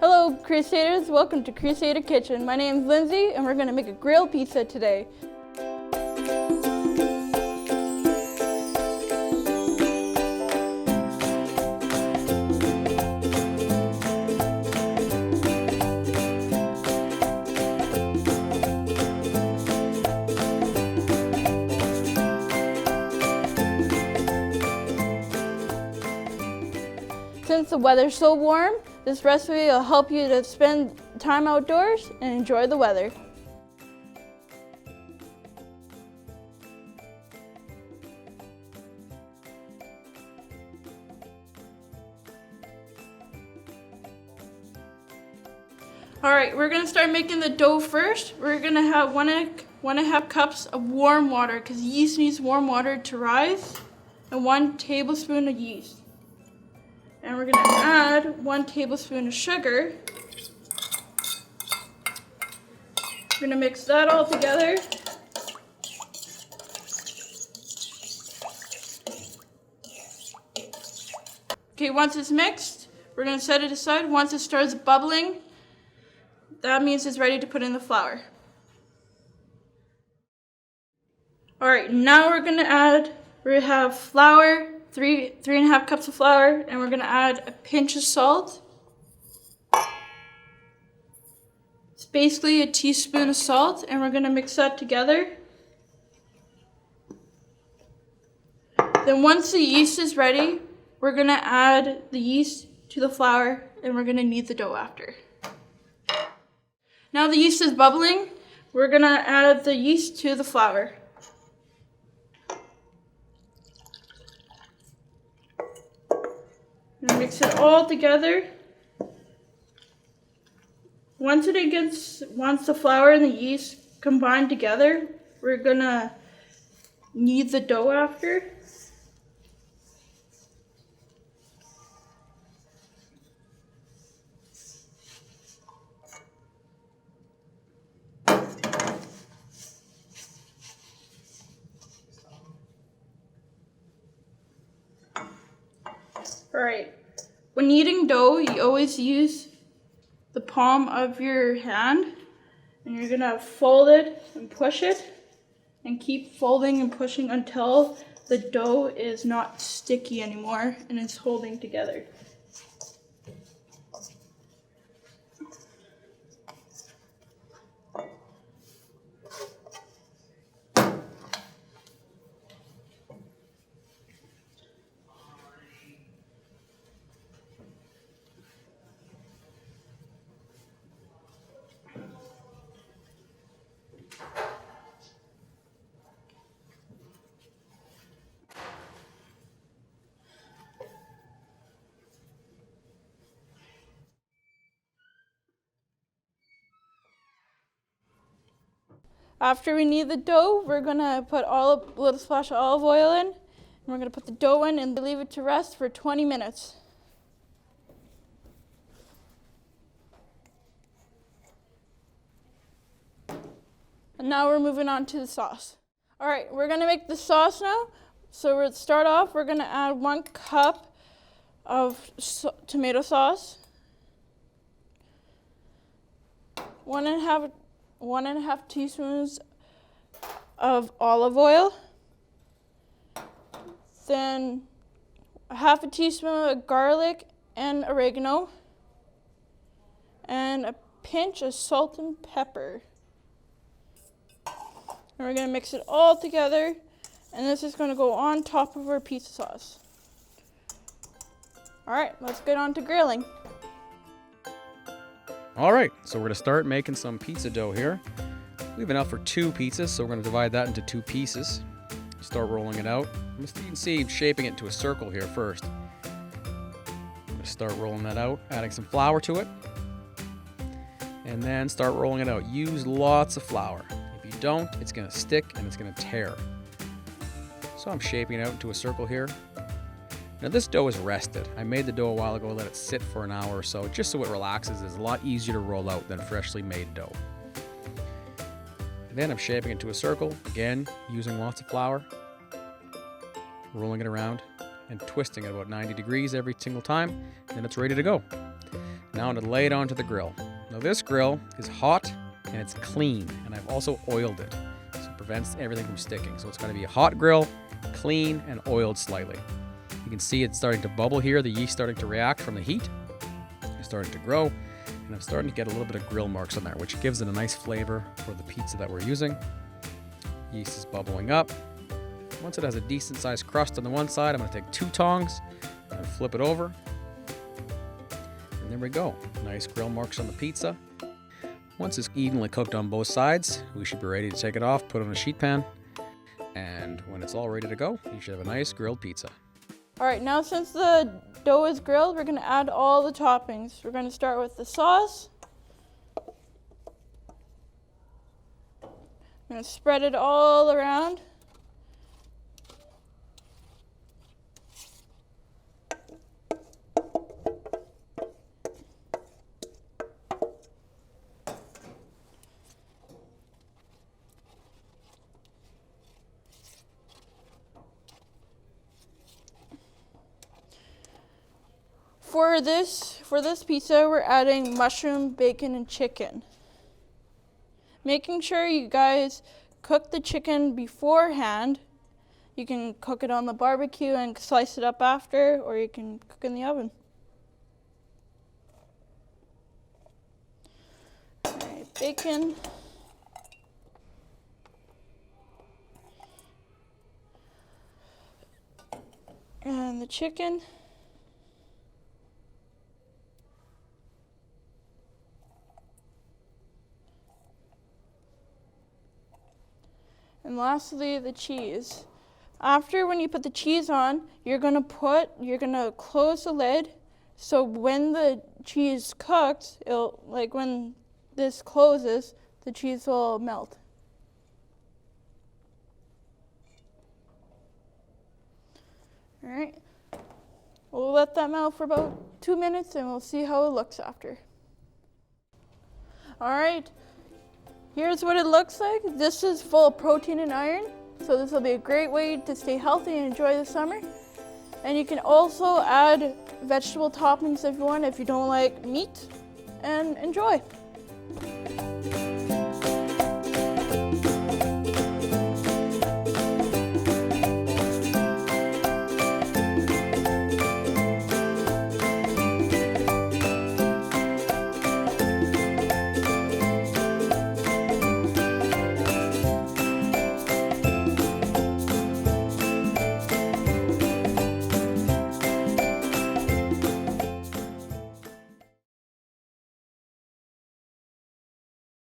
Hello Crusaders, welcome to Crusader Kitchen. My name is Lindsay and we're going to make a grilled pizza today. Since the weather's so warm, this recipe will help you to spend time outdoors and enjoy the weather. Alright, we're going to start making the dough first. We're going to have one and a half cups of warm water because yeast needs warm water to rise, and 1 tablespoon of yeast. And we're going to add 1 tablespoon of sugar. We're going to mix that all together. Okay, once it's mixed, we're going to set it aside. Once it starts bubbling, that means it's ready to put in the flour. Alright, now we're going to have flour. 3.5 cups of flour, and we're going to add a pinch of salt. It's basically a teaspoon of salt, and we're going to mix that together. Then once the yeast is ready, we're going to add the yeast to the flour, and we're going to knead the dough after. Now the yeast is bubbling, we're going to add the yeast to the flour. Mix it all together. Once the flour and the yeast combine together, we're gonna knead the dough after. Alright, when kneading dough, you always use the palm of your hand, and you're gonna fold it and push it, and keep folding and pushing until the dough is not sticky anymore and it's holding together. After we knead the dough, we're gonna put a little splash of olive oil in, and we're gonna put the dough in and leave it to rest for 20 minutes. And now we're moving on to the sauce. All right, we're gonna make the sauce now. So to start off, we're gonna add 1 cup of tomato sauce, 1.5 teaspoons of olive oil, then 1/2 teaspoon of garlic and oregano, and a pinch of salt and pepper. And we're going to mix it all together, and this is going to go on top of our pizza sauce. All right, let's get on to grilling. Alright, so we're going to start making some pizza dough here. We have enough for 2 pizzas, so we're going to divide that into 2 pieces. Start rolling it out. You can see shaping it into a circle here first. I'm going to start rolling that out, adding some flour to it. And then start rolling it out. Use lots of flour. If you don't, it's going to stick and it's going to tear. So I'm shaping it out into a circle here. Now this dough is rested. I made the dough a while ago, let it sit for an hour or so, just so it relaxes. It's a lot easier to roll out than freshly made dough. And then I'm shaping it into a circle, again, using lots of flour, rolling it around, and twisting it about 90 degrees every single time, and then it's ready to go. Now I'm going to lay it onto the grill. Now this grill is hot and it's clean, and I've also oiled it, so it prevents everything from sticking. So it's going to be a hot grill, clean and oiled slightly. You can see it's starting to bubble here, the yeast starting to react from the heat. It's starting to grow, and I'm starting to get a little bit of grill marks on there, which gives it a nice flavor for the pizza that we're using. Yeast is bubbling up. Once it has a decent sized crust on the one side, I'm going to take 2 tongs and flip it over. And there we go. Nice grill marks on the pizza. Once it's evenly cooked on both sides, we should be ready to take it off, put it on a sheet pan, and when it's all ready to go, you should have a nice grilled pizza. All right, now since the dough is grilled, we're going to add all the toppings. We're going to start with the sauce. I'm going to spread it all around. For this pizza, we're adding mushroom, bacon, and chicken. Making sure you guys cook the chicken beforehand. You can cook it on the barbecue and slice it up after, or you can cook in the oven. All right, bacon. And the chicken. And lastly, the cheese. After, when you put the cheese on, you're gonna close the lid, so when the cheese cooks, when this closes, the cheese will melt. All right, we'll let that melt for about 2 minutes and we'll see how it looks after. All right. Here's what it looks like. This is full of protein and iron, so this will be a great way to stay healthy and enjoy the summer. And you can also add vegetable toppings if you want, if you don't like meat, and enjoy.